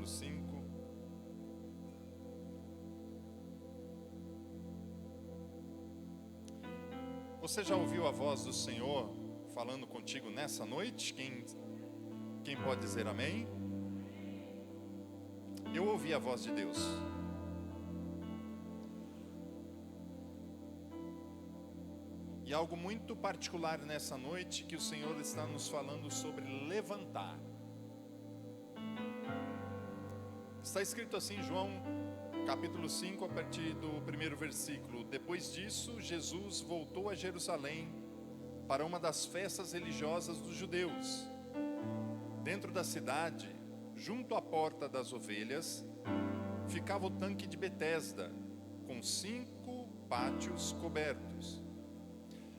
5. Você já ouviu a voz do Senhor falando contigo nessa noite? Quem pode dizer amém? Eu ouvi a voz de Deus. E algo muito particular nessa noite que o Senhor está nos falando sobre levantar. Está escrito assim em João capítulo 5, a partir do primeiro versículo. Depois disso, Jesus voltou a Jerusalém para uma das festas religiosas dos judeus. Dentro da cidade, junto à porta das ovelhas, ficava o tanque de Betesda, com 5 pátios cobertos.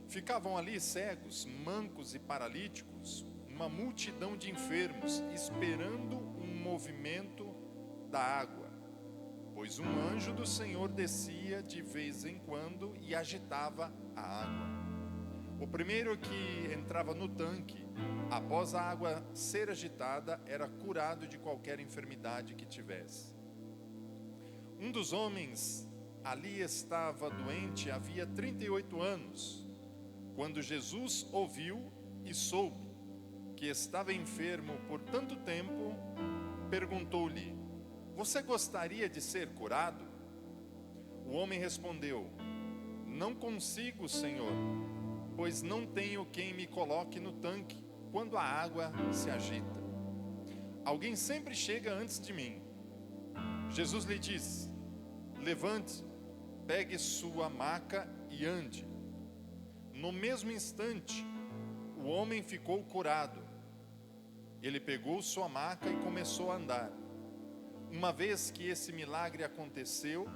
Ficavam ali cegos, mancos e paralíticos, uma multidão de enfermos, esperando um movimento da água, pois um anjo do Senhor descia de vez em quando e agitava a água. O primeiro que entrava no tanque, após a água ser agitada, era curado de qualquer enfermidade que tivesse. Um dos homens ali estava doente havia 38 anos. Quando Jesus ouviu e soube que estava enfermo por tanto tempo, perguntou-lhe: "Você gostaria de ser curado?" O homem respondeu: "Não consigo, Senhor, pois não tenho quem me coloque no tanque quando a água se agita. Alguém sempre chega antes de mim." Jesus lhe disse: "Levante, pegue sua maca e ande." No mesmo instante, o homem ficou curado. Ele pegou sua maca e começou a andar. Uma vez que esse milagre aconteceu,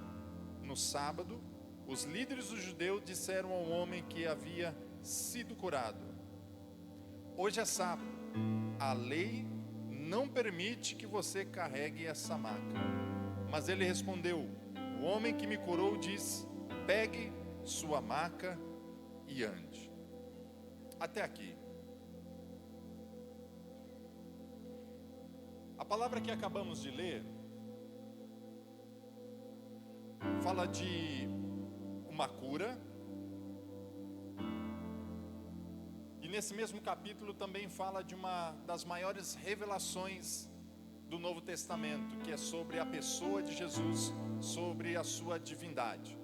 no sábado, os líderes dos judeus disseram ao homem que havia sido curado: "Hoje é sábado, a lei não permite que você carregue essa maca." Mas ele respondeu: "O homem que me curou disse: pegue sua maca e ande." Até aqui. A palavra que acabamos de ler fala de uma cura, e nesse mesmo capítulo também fala de uma das maiores revelações do Novo Testamento, que é sobre a pessoa de Jesus, sobre a sua divindade.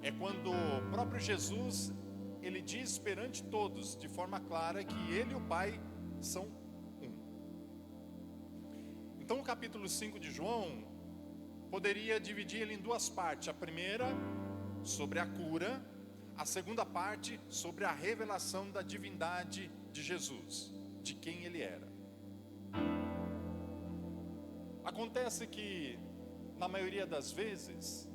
É quando o próprio Jesus, ele diz perante todos, de forma clara, que ele e o Pai são um. Então o capítulo 5 de João poderia dividir ele em duas partes. A primeira, sobre a cura. A segunda parte, sobre a revelação da divindade de Jesus, de quem ele era. Acontece que, na maioria das vezes,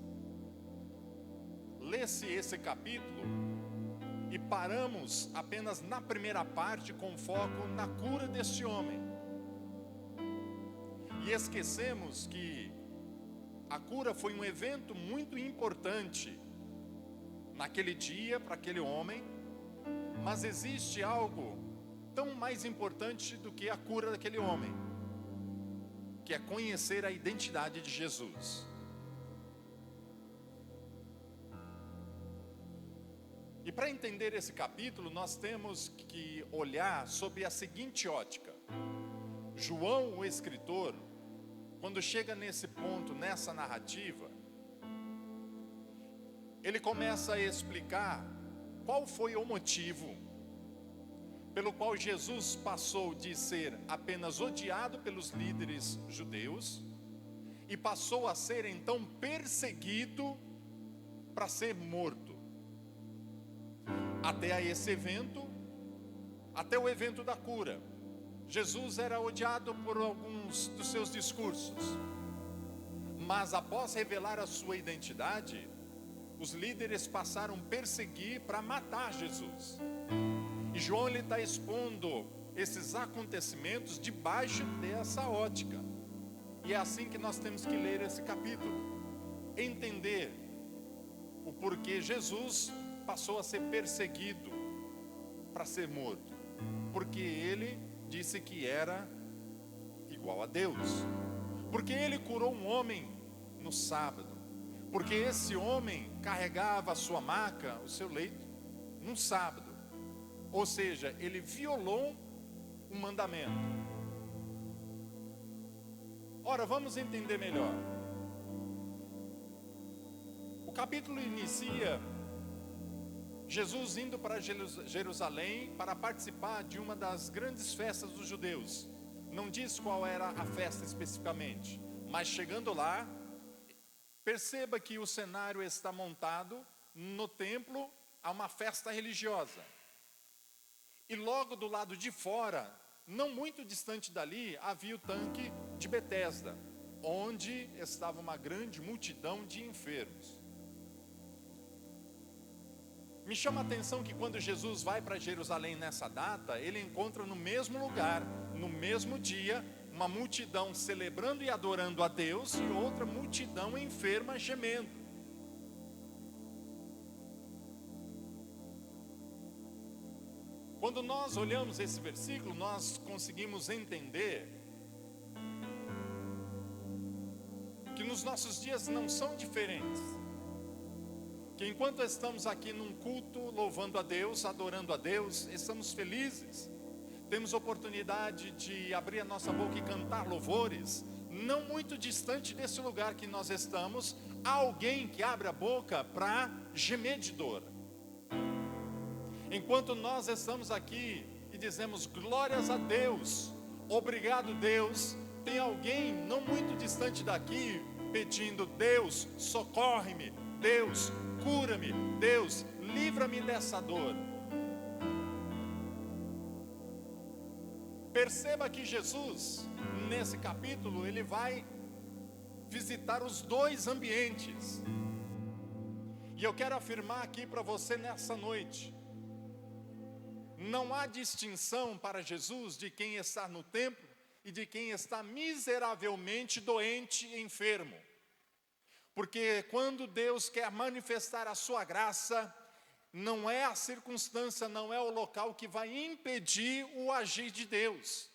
lê-se esse capítulo e paramos apenas na primeira parte, com foco na cura deste homem. E esquecemos que a cura foi um evento muito importante naquele dia para aquele homem, mas existe algo tão mais importante do que a cura daquele homem, que é conhecer a identidade de Jesus. E para entender esse capítulo, nós temos que olhar sob a seguinte ótica. João, o escritor, quando chega nesse ponto, nessa narrativa, ele começa a explicar qual foi o motivo pelo qual Jesus passou de ser apenas odiado pelos líderes judeus e passou a ser então perseguido para ser morto. Até a esse evento, até o evento da cura, Jesus era odiado por alguns dos seus discursos. Mas após revelar a sua identidade, os líderes passaram a perseguir para matar Jesus. E João está expondo esses acontecimentos debaixo dessa ótica. E é assim que nós temos que ler esse capítulo. Entender o porquê Jesus passou a ser perseguido para ser morto. Porque ele disse que era igual a Deus. Porque ele curou um homem no sábado, porque esse homem carregava a sua maca, o seu leito, num sábado. Ou seja, ele violou um mandamento. Ora, vamos entender melhor. O capítulo inicia Jesus indo para Jerusalém para participar de uma das grandes festas dos judeus. Não diz qual era a festa especificamente, mas chegando lá, perceba que o cenário está montado no templo a uma festa religiosa. E logo do lado de fora, não muito distante dali, havia o tanque de Betesda, onde estava uma grande multidão de enfermos. Me chama a atenção que quando Jesus vai para Jerusalém nessa data, ele encontra no mesmo lugar, no mesmo dia, uma multidão celebrando e adorando a Deus e outra multidão enferma gemendo. Quando nós olhamos esse versículo, nós conseguimos entender que nos nossos dias não são diferentes. Que enquanto estamos aqui num culto, louvando a Deus, adorando a Deus, estamos felizes. Temos oportunidade de abrir a nossa boca e cantar louvores. Não muito distante desse lugar que nós estamos, há alguém que abre a boca para gemer de dor. Enquanto nós estamos aqui e dizemos glórias a Deus, obrigado Deus, tem alguém não muito distante daqui pedindo: Deus, socorre-me, Deus, cura-me, Deus, livra-me dessa dor. Perceba que Jesus, nesse capítulo, ele vai visitar os dois ambientes. E eu quero afirmar aqui para você nessa noite: não há distinção para Jesus de quem está no templo e de quem está miseravelmente doente e enfermo. Porque quando Deus quer manifestar a sua graça, não é a circunstância, não é o local que vai impedir o agir de Deus.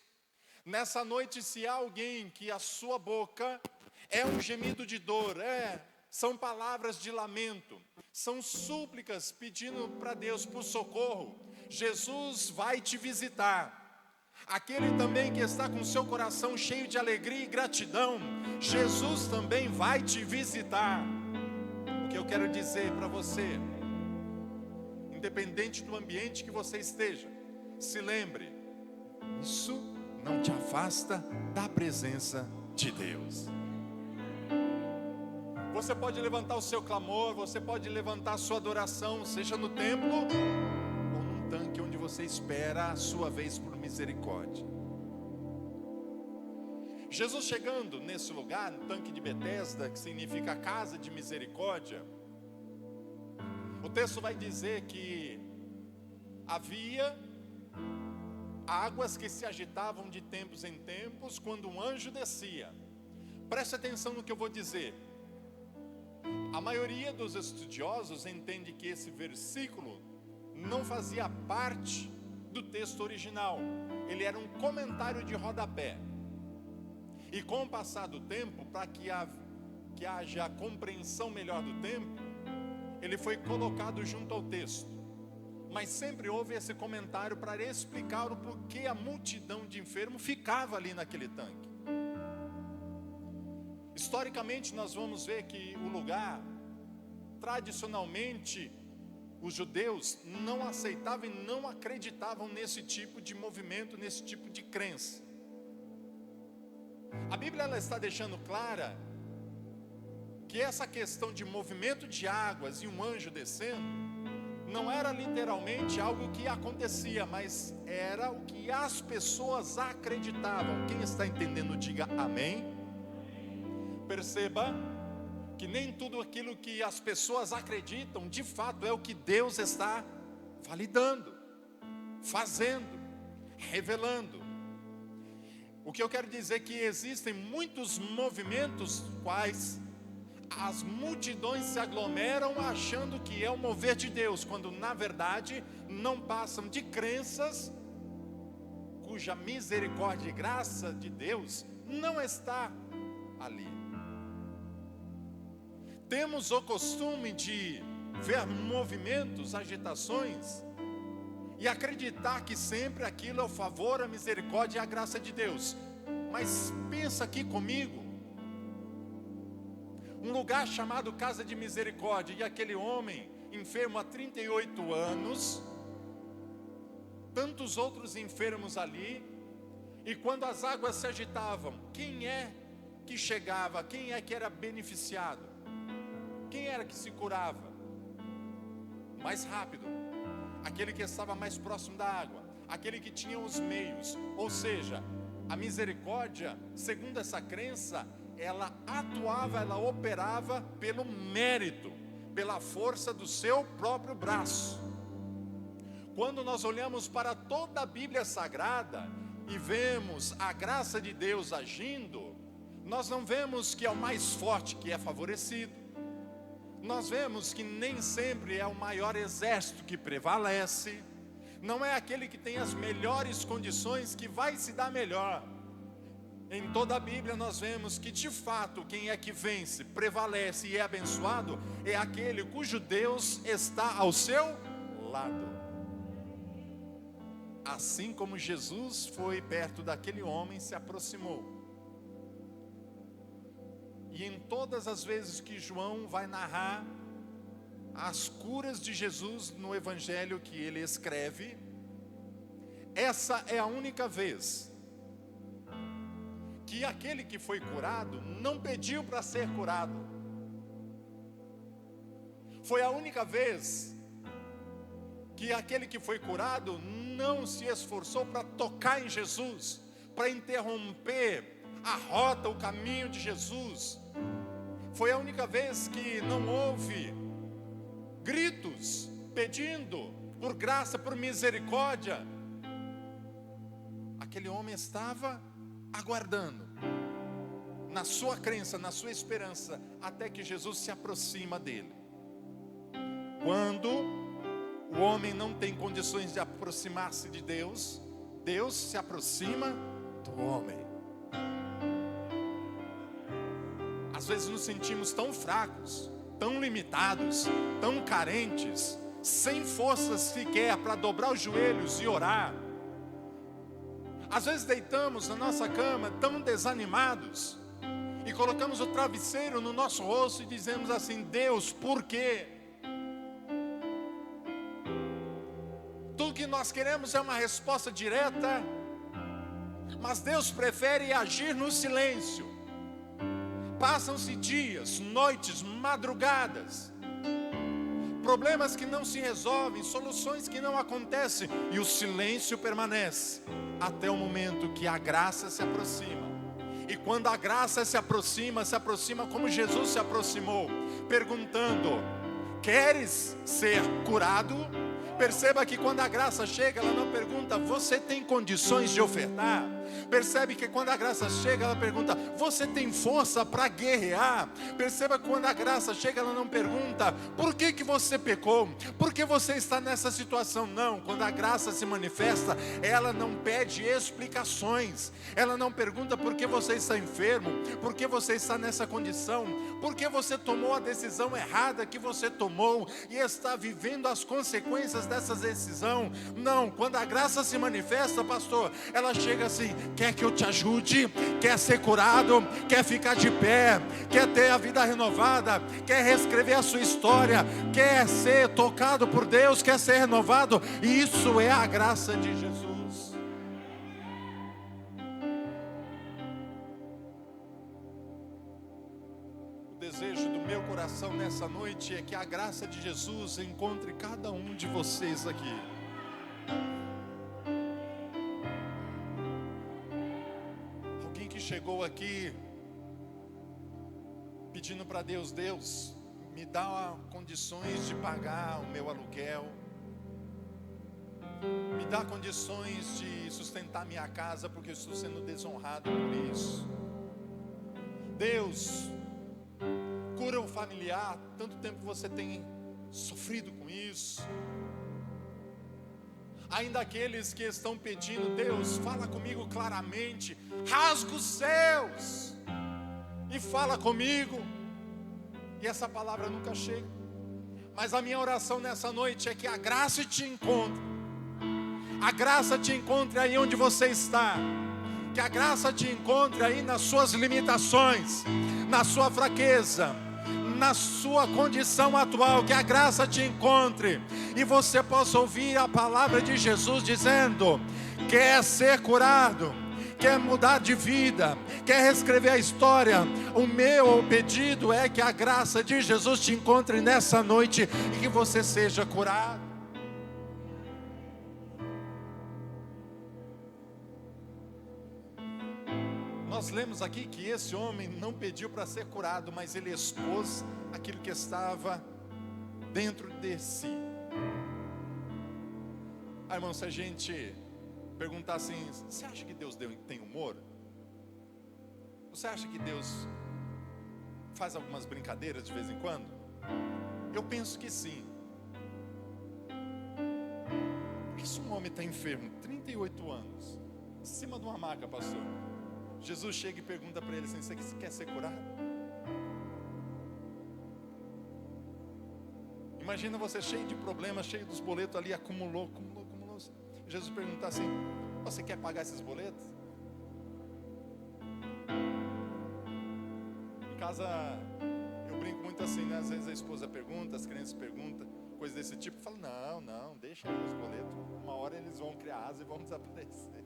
Nessa noite, se há alguém que a sua boca é um gemido de dor, são palavras de lamento, são súplicas pedindo para Deus por socorro, Jesus vai te visitar. Aquele também que está com seu coração cheio de alegria e gratidão, Jesus também vai te visitar. O que eu quero dizer para você, independente do ambiente que você esteja, se lembre, isso não te afasta da presença de Deus. Você pode levantar o seu clamor, você pode levantar a sua adoração, seja no templo ou num tanque onde você espera a sua vez por misericórdia. Jesus chegando nesse lugar, no tanque de Betesda, que significa casa de misericórdia, o texto vai dizer que havia águas que se agitavam de tempos em tempos quando um anjo descia. Preste atenção no que eu vou dizer. A maioria dos estudiosos entende que esse versículo não fazia parte do texto original. Ele era um comentário de rodapé. E com o passar do tempo, para que haja a compreensão melhor do tempo, ele foi colocado junto ao texto. Mas sempre houve esse comentário para explicar o porquê a multidão de enfermos ficava ali naquele tanque. Historicamente nós vamos ver que o lugar, tradicionalmente, os judeus não aceitavam e não acreditavam nesse tipo de movimento, nesse tipo de crença. A Bíblia ela está deixando clara que essa questão de movimento de águas e um anjo descendo não era literalmente algo que acontecia, mas era o que as pessoas acreditavam. Quem está entendendo, diga amém. Perceba que nem tudo aquilo que as pessoas acreditam, de fato, é o que Deus está validando, fazendo, revelando. O que eu quero dizer é que existem muitos movimentos quais as multidões se aglomeram achando que é o mover de Deus, quando na verdade não passam de crenças cuja misericórdia e graça de Deus não está ali. Temos o costume de ver movimentos, agitações, e acreditar que sempre aquilo é o favor, a misericórdia e a graça de Deus. Mas pensa aqui comigo, um lugar chamado Casa de Misericórdia, e aquele homem enfermo há 38 anos, tantos outros enfermos ali, e quando as águas se agitavam, quem é que chegava, quem é que era beneficiado? Quem era que se curava? Mais rápido, aquele que estava mais próximo da água, aquele que tinha os meios. Ou seja, a misericórdia, segundo essa crença, ela atuava, ela operava pelo mérito, pela força do seu próprio braço. Quando nós olhamos para toda a Bíblia Sagrada e vemos a graça de Deus agindo, nós não vemos que é o mais forte que é favorecido. Nós vemos que nem sempre é o maior exército que prevalece, não é aquele que tem as melhores condições que vai se dar melhor. Em toda a Bíblia nós vemos que de fato quem é que vence, prevalece e é abençoado é aquele cujo Deus está ao seu lado. Assim como Jesus foi perto daquele homem, se aproximou. E em todas as vezes que João vai narrar as curas de Jesus no evangelho que ele escreve, essa é a única vez que aquele que foi curado não pediu para ser curado. Foi a única vez que aquele que foi curado não se esforçou para tocar em Jesus, para interromper a rota, o caminho de Jesus. Foi a única vez que não houve gritos pedindo por graça, por misericórdia. Aquele homem estava aguardando, na sua crença, na sua esperança, até que Jesus se aproxima dele. Quando o homem não tem condições de aproximar-se de Deus, Deus se aproxima do homem. Às vezes nos sentimos tão fracos, tão limitados, tão carentes, sem forças sequer para dobrar os joelhos e orar. Às vezes deitamos na nossa cama tão desanimados e colocamos o travesseiro no nosso rosto e dizemos assim: Deus, por quê? Tudo que nós queremos é uma resposta direta, mas Deus prefere agir no silêncio. Passam-se dias, noites, madrugadas, problemas que não se resolvem, soluções que não acontecem, e o silêncio permanece até o momento que a graça se aproxima. E quando a graça se aproxima como Jesus se aproximou, perguntando: queres ser curado? Perceba que quando a graça chega, ela não pergunta: você tem condições de ofertar? Percebe que quando a graça chega, ela pergunta: você tem força para guerrear? Perceba que quando a graça chega, ela não pergunta: por que você pecou? Por que você está nessa situação? Não, quando a graça se manifesta, ela não pede explicações. Ela não pergunta por que você está enfermo, por que você está nessa condição, por que você tomou a decisão errada que você tomou e está vivendo as consequências dessa decisão. Não, quando a graça se manifesta, pastor, ela chega assim: quer que eu te ajude? Quer ser curado? Quer ficar de pé? Quer ter a vida renovada? Quer reescrever a sua história? Quer ser tocado por Deus? Quer ser renovado? Isso é a graça de Jesus. O desejo do meu coração nessa noite é que a graça de Jesus encontre cada um de vocês aqui. Chegou aqui pedindo para Deus: Deus, me dá condições de pagar o meu aluguel, me dá condições de sustentar minha casa, porque eu estou sendo desonrado por isso. Deus, cura um familiar, tanto tempo você tem sofrido com isso. Ainda aqueles que estão pedindo: Deus, fala comigo claramente, rasga os céus e fala comigo. E essa palavra nunca chega. Mas a minha oração nessa noite é que a graça te encontre. A graça te encontre aí onde você está. Que a graça te encontre aí nas suas limitações, na sua fraqueza, na sua condição atual. Que a graça te encontre e você possa ouvir a palavra de Jesus dizendo: quer ser curado, quer mudar de vida, quer reescrever a história. O meu pedido é que a graça de Jesus te encontre nessa noite e que você seja curado. Nós lemos aqui que esse homem não pediu para ser curado, mas ele expôs aquilo que estava dentro de si. Irmão, se a gente perguntar assim: você acha que Deus tem humor? Você acha que Deus faz algumas brincadeiras de vez em quando? Eu penso que sim. Porque se um homem está enfermo, 38 anos, em cima de uma maca, pastor, Jesus chega e pergunta para ele assim: você quer ser curado? Imagina você cheio de problemas, cheio dos boletos ali, acumulou. Jesus pergunta assim: você quer pagar esses boletos? Em casa eu brinco muito assim, né? Às vezes a esposa pergunta, as crianças perguntam, coisas desse tipo. Eu falo: não, deixa aí os boletos. Uma hora eles vão criar asa e vão desaparecer.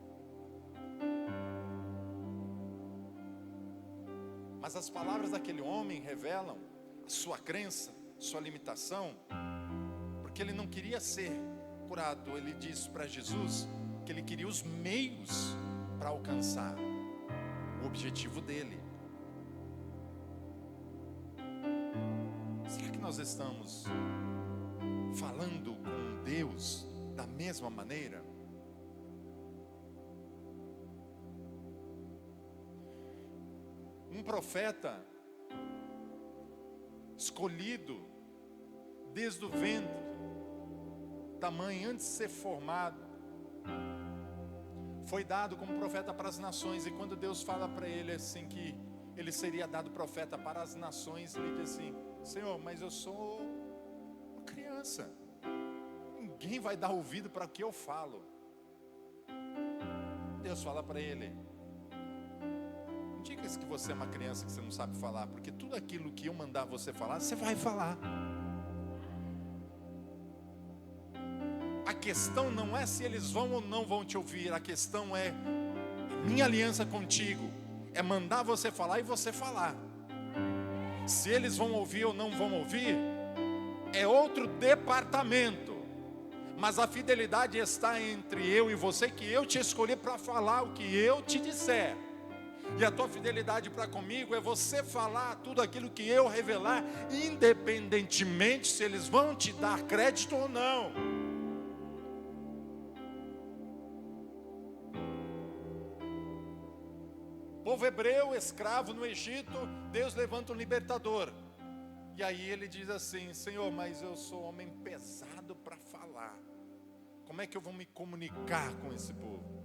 Mas as palavras daquele homem revelam a sua crença, sua limitação, porque ele não queria ser curado. Ele disse para Jesus que ele queria os meios para alcançar o objetivo dele. Será que nós estamos falando com Deus da mesma maneira? Um profeta escolhido desde o ventre da mãe, antes de ser formado, foi dado como profeta para as nações. E quando Deus fala para ele assim que ele seria dado profeta para as nações, ele diz assim: Senhor, mas eu sou uma criança, ninguém vai dar ouvido para o que eu falo. Deus fala para ele: não diga que você é uma criança que você não sabe falar, porque tudo aquilo que eu mandar você falar, você vai falar. A questão não é se eles vão ou não vão te ouvir. A questão é: minha aliança contigo é mandar você falar e você falar. Se eles vão ouvir ou não vão ouvir, é outro departamento. Mas a fidelidade está entre eu e você, que eu te escolhi para falar o que eu te disser. E a tua fidelidade para comigo é você falar tudo aquilo que eu revelar, independentemente se eles vão te dar crédito ou não. Povo hebreu, escravo no Egito, Deus levanta um libertador. E aí ele diz assim: Senhor, mas eu sou homem pesado para falar. Como é que eu vou me comunicar com esse povo?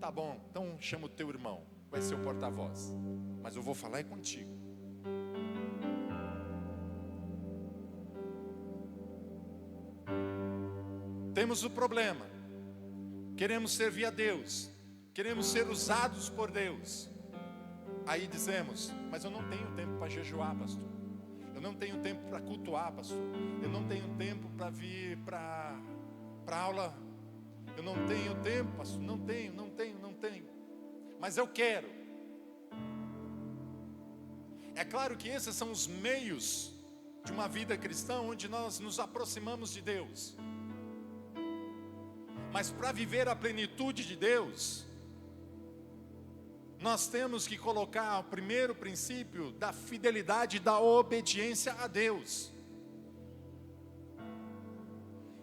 Tá bom, então chama o teu irmão, vai ser o porta-voz, mas eu vou falar contigo. Temos o problema, queremos servir a Deus, queremos ser usados por Deus. Aí dizemos: mas eu não tenho tempo para jejuar, pastor. Eu não tenho tempo para cultuar, pastor. Eu não tenho tempo para vir para aula. Eu não tenho tempo, pastor. Não tenho. Mas eu quero. É claro que esses são os meios de uma vida cristã, onde nós nos aproximamos de Deus. Mas para viver a plenitude de Deus, nós temos que colocar o primeiro princípio da fidelidade e da obediência a Deus.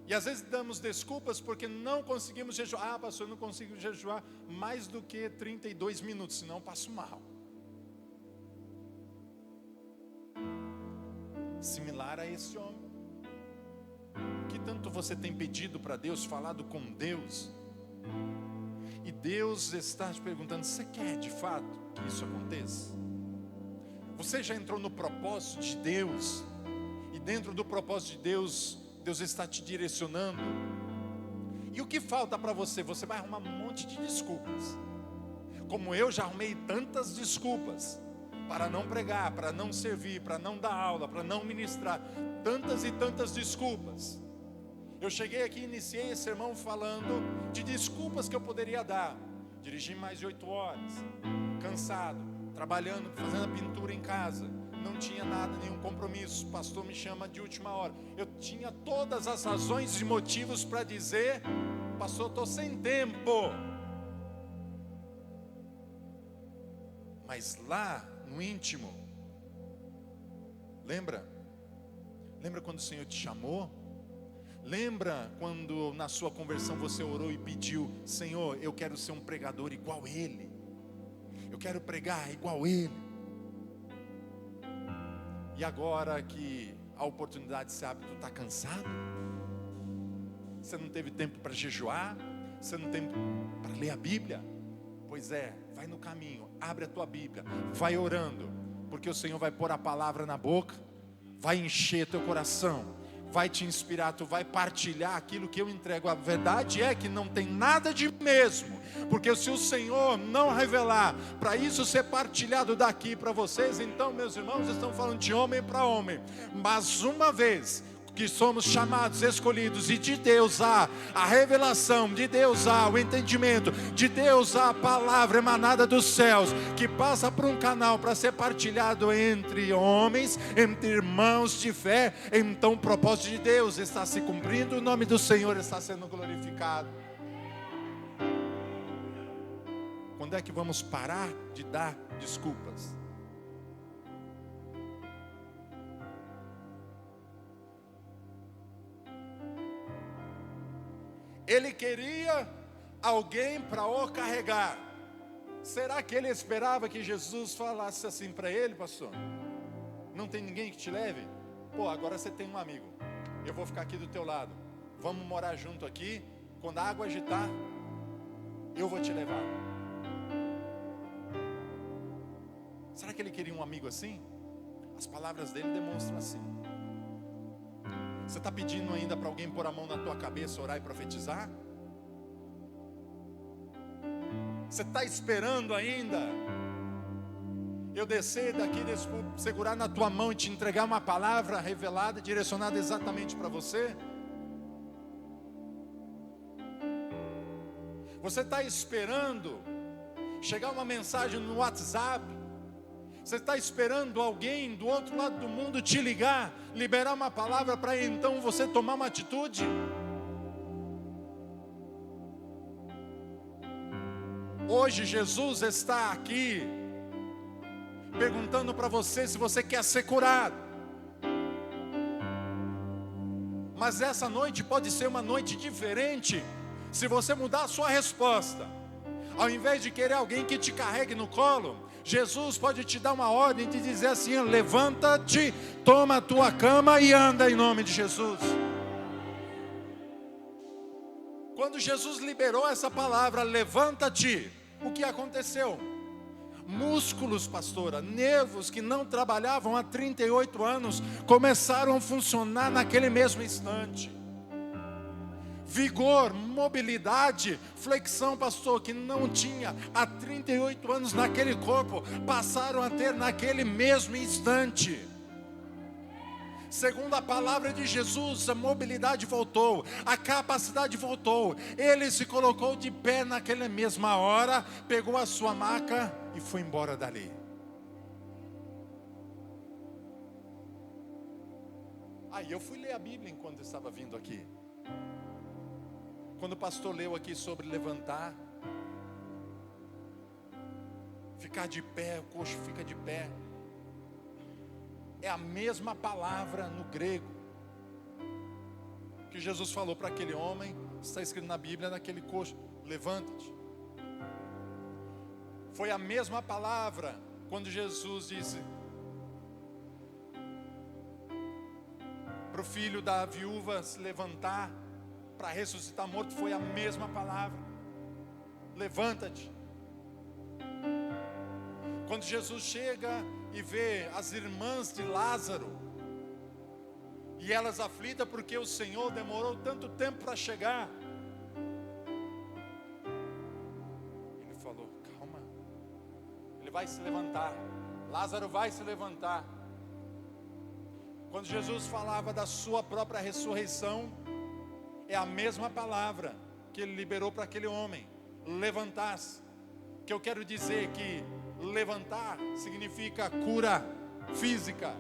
E às vezes damos desculpas porque não conseguimos jejuar. Ah, pastor, eu não consigo jejuar mais do que 32 minutos, senão eu passo mal. Similar a esse homem. O que tanto você tem pedido para Deus, falado com Deus? E Deus está te perguntando: você quer de fato que isso aconteça? Você já entrou no propósito de Deus? E dentro do propósito de Deus, Deus está te direcionando. E o que falta para você? Você vai arrumar um monte de desculpas. Como eu já arrumei tantas desculpas para não pregar, para não servir, para não dar aula, para não ministrar. Tantas e tantas desculpas. Eu cheguei aqui e iniciei esse sermão falando de desculpas que eu poderia dar. Dirigi mais de 8 horas, cansado, trabalhando, fazendo a pintura em casa. Não tinha nada, nenhum compromisso. O pastor me chama de última hora. Eu tinha todas as razões e motivos para dizer: pastor, estou sem tempo. Mas lá no íntimo, lembra quando o Senhor te chamou? Lembra quando na sua conversão você orou e pediu: Senhor, eu quero ser um pregador igual a Ele, eu quero pregar igual a Ele. E agora que a oportunidade se abre, tu está cansado? Você não teve tempo para jejuar? Você não tem tempo para ler a Bíblia? Pois é, vai no caminho, abre a tua Bíblia, vai orando, porque o Senhor vai pôr a palavra na boca, vai encher teu coração, vai te inspirar, tu vai partilhar aquilo que eu entrego. A verdade é que não tem nada de mesmo, porque se o Senhor não revelar, para isso ser partilhado daqui para vocês, então meus irmãos, estão falando de homem para homem. Mas uma vez que somos chamados, escolhidos, e de Deus há a revelação, de Deus há o entendimento, de Deus há a palavra emanada dos céus, que passa por um canal para ser partilhado entre homens, entre irmãos de fé, então o propósito de Deus está se cumprindo, o nome do Senhor está sendo glorificado. Quando é que vamos parar de dar desculpas? Ele queria alguém para o carregar. Será que ele esperava que Jesus falasse assim para ele: pastor, não tem ninguém que te leve? Pô, agora você tem um amigo, eu vou ficar aqui do teu lado, vamos morar junto aqui, quando a água agitar, eu vou te levar. Será que ele queria um amigo assim? As palavras dele demonstram assim. Você está pedindo ainda para alguém pôr a mão na tua cabeça, orar e profetizar? Você está esperando ainda eu descer daqui, segurar na tua mão e te entregar uma palavra revelada, direcionada exatamente para você? Você está esperando chegar uma mensagem no WhatsApp? Você está esperando alguém do outro lado do mundo te ligar, liberar uma palavra para então você tomar uma atitude? Hoje Jesus está aqui perguntando para você se você quer ser curado. Mas essa noite pode ser uma noite diferente se você mudar a sua resposta. Ao invés de querer alguém que te carregue no colo, Jesus pode te dar uma ordem de dizer assim: levanta-te, toma a tua cama e anda em nome de Jesus. Quando Jesus liberou essa palavra, levanta-te, o que aconteceu? Músculos, pastora, nervos que não trabalhavam há 38 anos, começaram a funcionar naquele mesmo instante. Vigor, mobilidade, flexão, pastor, que não tinha há 38 anos naquele corpo, passaram a ter naquele mesmo instante. Segundo a palavra de Jesus, a mobilidade voltou, a capacidade voltou. Ele se colocou de pé naquela mesma hora, pegou a sua maca e foi embora dali. Aí eu fui ler a Bíblia enquanto estava vindo aqui. Quando o pastor leu aqui sobre levantar, ficar de pé, o coxo fica de pé, é a mesma palavra no grego que Jesus falou para aquele homem, está escrito na Bíblia, naquele coxo: levanta-te. Foi a mesma palavra quando Jesus disse para o filho da viúva se levantar para ressuscitar morto. Foi a mesma palavra: levanta-te. Quando Jesus chega e vê as irmãs de Lázaro, e elas aflitas porque o Senhor demorou tanto tempo para chegar, ele falou: calma, ele vai se levantar, Lázaro vai se levantar. Quando Jesus falava da sua própria ressurreição, é a mesma palavra que ele liberou para aquele homem: levantar-se. Que eu quero dizer que levantar significa cura física.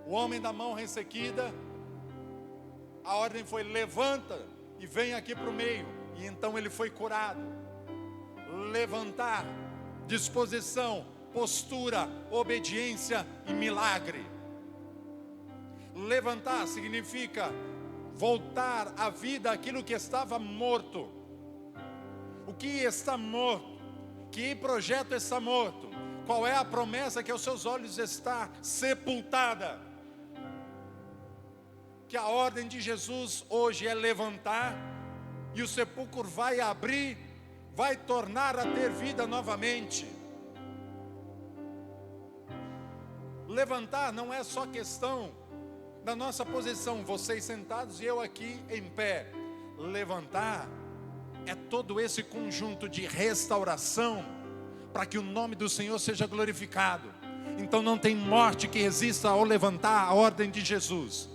O homem da mão ressequida, a ordem foi: levanta e vem aqui para o meio. E então ele foi curado. Levantar, disposição, postura, obediência e milagre. Levantar significa voltar à vida aquilo que estava morto. O que está morto? Que projeto está morto? Qual é a promessa que aos seus olhos está sepultada? Que a ordem de Jesus hoje é levantar, e o sepulcro vai abrir, vai tornar a ter vida novamente. Levantar não é só questão da nossa posição, vocês sentados e eu aqui em pé. Levantar é todo esse conjunto de restauração, para que o nome do Senhor seja glorificado. Então não tem morte que resista ao levantar a ordem de Jesus.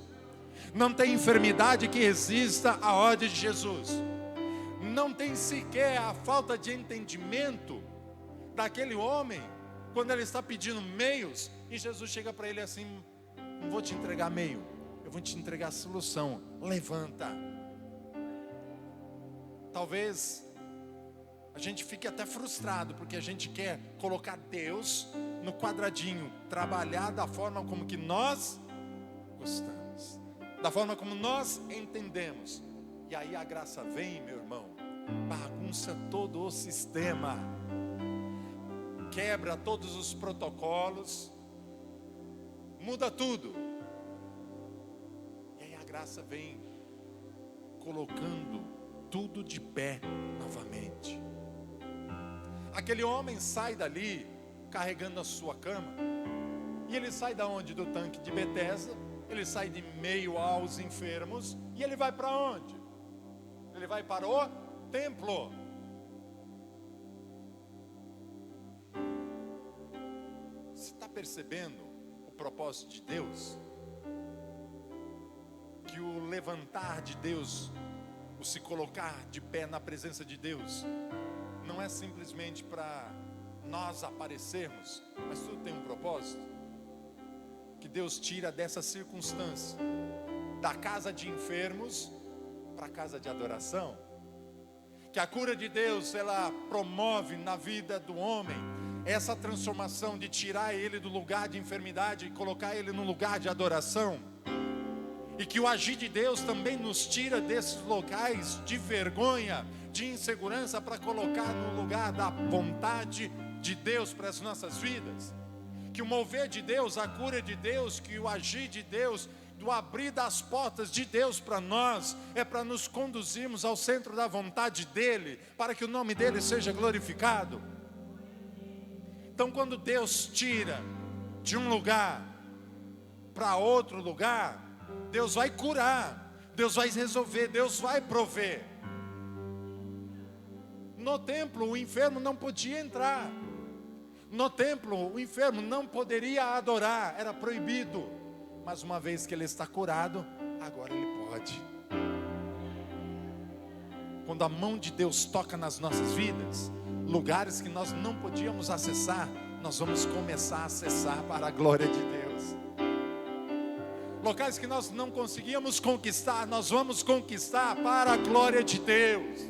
Não tem enfermidade que resista à ordem de Jesus. Não tem sequer a falta de entendimento daquele homem, quando ele está pedindo meios, e Jesus chega para ele assim: não vou te entregar meio, eu vou te entregar a solução. Levanta. Talvez a gente fique até frustrado, porque a gente quer colocar Deus no quadradinho, trabalhar da forma como que nós gostamos, da forma como nós entendemos. E aí a graça vem, meu irmão, bagunça todo o sistema, quebra todos os protocolos, muda tudo. E aí a graça vem colocando tudo de pé novamente. Aquele homem sai dali carregando a sua cama. E ele sai da onde? Do tanque de Betesda. Ele sai de meio aos enfermos. E ele vai para onde? Ele vai para o templo. Você está percebendo o propósito de Deus? Que o levantar de Deus, o se colocar de pé na presença de Deus, não é simplesmente para nós aparecermos, mas tudo tem um propósito. Que Deus tira dessa circunstância, da casa de enfermos para a casa de adoração. Que a cura de Deus, ela promove na vida do homem essa transformação de tirar ele do lugar de enfermidade e colocar ele no lugar de adoração. E que o agir de Deus também nos tira desses locais de vergonha, de insegurança, para colocar no lugar da vontade de Deus para as nossas vidas. Que o mover de Deus, a cura de Deus, que o agir de Deus, do abrir das portas de Deus para nós, é para nos conduzirmos ao centro da vontade dEle, para que o nome dEle seja glorificado. Então quando Deus tira de um lugar para outro lugar, Deus vai curar, Deus vai resolver, Deus vai prover. No templo o enfermo não podia entrar. No templo o enfermo não poderia adorar, era proibido. Mas uma vez que ele está curado, agora ele pode. Quando a mão de Deus toca nas nossas vidas, lugares que nós não podíamos acessar, nós vamos começar a acessar para a glória de Deus. Locais que nós não conseguíamos conquistar, nós vamos conquistar para a glória de Deus.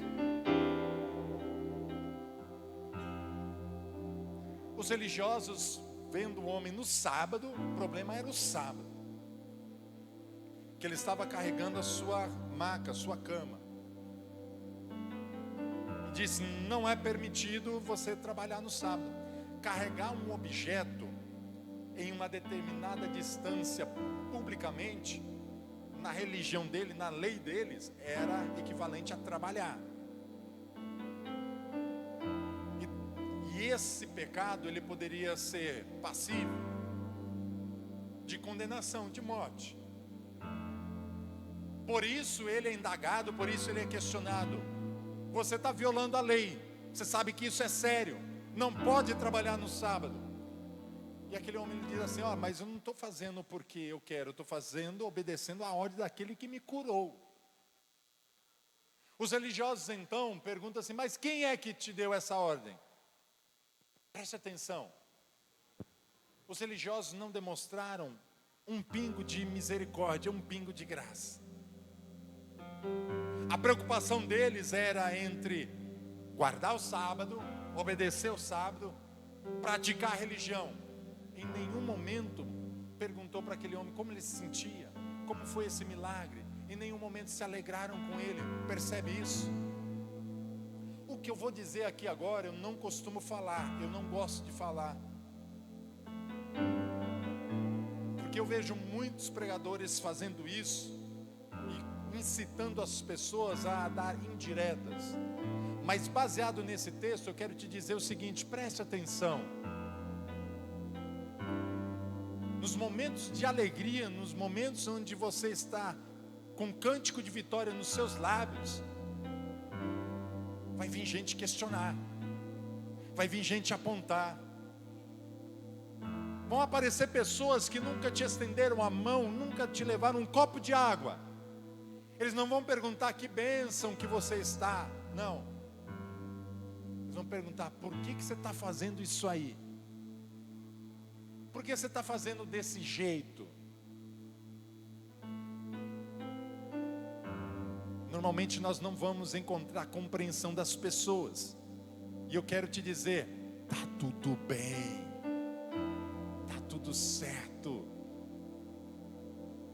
Os religiosos vendo o homem no sábado, o problema era o sábado, que ele estava carregando a sua maca, a sua cama, e disse: não é permitido você trabalhar no sábado. Carregar um objeto em uma determinada distância publicamente, na religião dele, na lei deles, era equivalente a trabalhar. E E esse pecado, ele poderia ser passível de condenação, de morte. Por isso ele é indagado, por isso ele é questionado. Você está violando a lei, você sabe que isso é sério, não pode trabalhar no sábado. E aquele homem diz assim: mas eu não estou fazendo porque eu quero, eu estou fazendo obedecendo a ordem daquele que me curou. Os religiosos então perguntam assim: mas quem é que te deu essa ordem? Preste atenção. Os religiosos não demonstraram um pingo de misericórdia, um pingo de graça. A preocupação deles era entre guardar o sábado, obedecer o sábado, praticar a religião. Em nenhum momento perguntou para aquele homem como ele se sentia, como foi esse milagre. Em nenhum momento se alegraram com ele. Percebe isso? O que eu vou dizer aqui agora, eu não costumo falar, eu não gosto de falar, porque eu vejo muitos pregadores fazendo isso e incitando as pessoas a dar indiretas. Mas baseado nesse texto, eu quero te dizer o seguinte: preste atenção. Nos momentos de alegria, nos momentos onde você está com um cântico de vitória nos seus lábios, vai vir gente questionar, vai vir gente apontar, vão aparecer pessoas que nunca te estenderam a mão, nunca te levaram um copo de água. Eles não vão perguntar que bênção que você está, não. Eles vão perguntar: por que você está fazendo isso aí? Por que você está fazendo desse jeito? Normalmente nós não vamos encontrar compreensão das pessoas. E eu quero te dizer: está tudo bem, está tudo certo.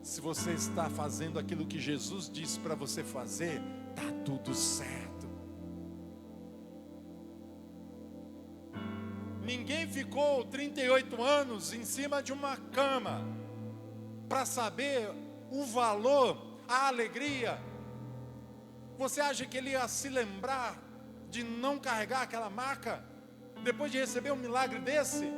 Se você está fazendo aquilo que Jesus disse para você fazer, está tudo certo. Ninguém ficou 38 anos em cima de uma cama para saber o valor, a alegria. Você acha que ele ia se lembrar de não carregar aquela maca depois de receber um milagre desse?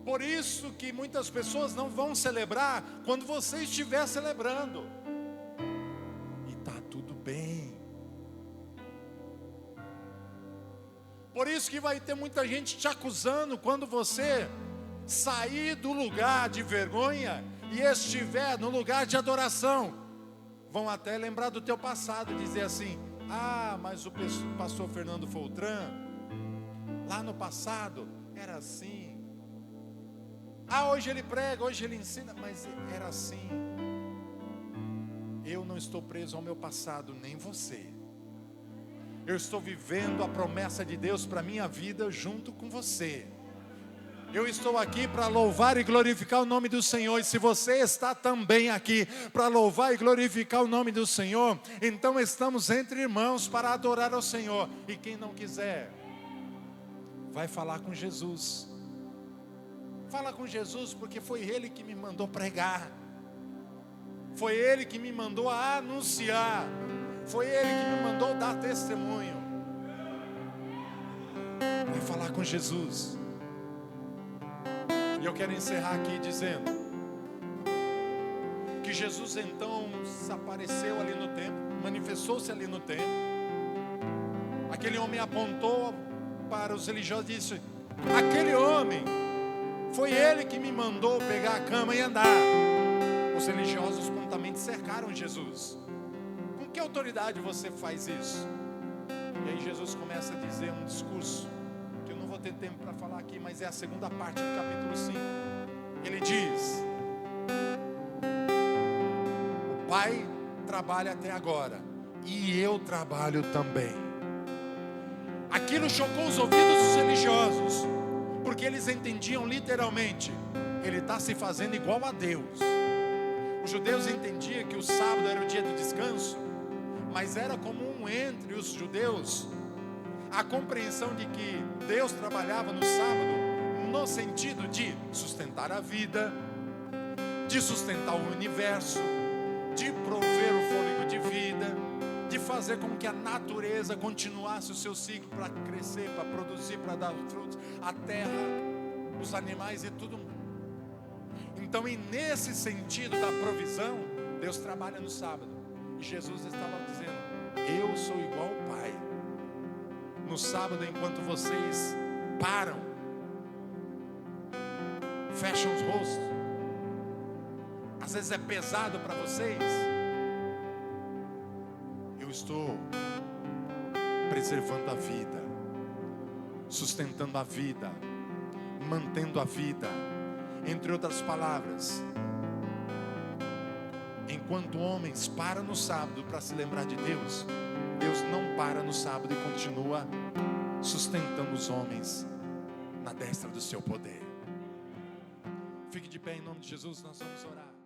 Por isso que muitas pessoas não vão celebrar quando você estiver celebrando. E está tudo bem. Por isso que vai ter muita gente te acusando quando você sair do lugar de vergonha e estiver no lugar de adoração. Vão até lembrar do teu passado, dizer assim: mas o pastor Fernando Foltran, lá no passado, era assim. Hoje ele prega, hoje ele ensina, mas era assim. Eu não estou preso ao meu passado, nem você. Eu estou vivendo a promessa de Deus para a minha vida junto com você. Eu estou aqui para louvar e glorificar o nome do Senhor. E se você está também aqui para louvar e glorificar o nome do Senhor, então estamos entre irmãos para adorar ao Senhor. E quem não quiser, vai falar com Jesus. Fala com Jesus, porque foi Ele que me mandou pregar. Foi Ele que me mandou anunciar. Foi Ele que me mandou dar testemunho. Vai falar com Jesus. E eu quero encerrar aqui dizendo que Jesus então se apareceu ali no templo, manifestou-se ali no templo. Aquele homem apontou para os religiosos e disse: aquele homem, foi ele que me mandou pegar a cama e andar. Os religiosos prontamente cercaram Jesus. Com que autoridade você faz isso? E aí Jesus começa a dizer um discurso que eu não vou ter tempo para falar aqui, mas é a segunda parte do capítulo 5. Ele diz: o Pai trabalha até agora e eu trabalho também. Aquilo chocou os ouvidos dos religiosos, porque eles entendiam literalmente: ele está se fazendo igual a Deus. Os judeus entendiam que o sábado era o dia do descanso, mas era comum entre os judeus a compreensão de que Deus trabalhava no sábado no sentido de sustentar a vida, de sustentar o universo, de prover o fôlego de vida, de fazer fazer com que a natureza continuasse o seu ciclo para crescer, para produzir, para dar frutos, a terra, os animais e tudo. Então, e nesse sentido da provisão, Deus trabalha no sábado. E Jesus estava dizendo: eu sou igual ao Pai. No sábado, enquanto vocês param, fecham os rostos, às vezes é pesado para vocês, eu estou preservando a vida, sustentando a vida, mantendo a vida. Entre outras palavras, enquanto homens param no sábado para se lembrar de Deus, Deus não para no sábado e continua sustentando os homens na destra do seu poder. Fique de pé em nome de Jesus, nós vamos orar.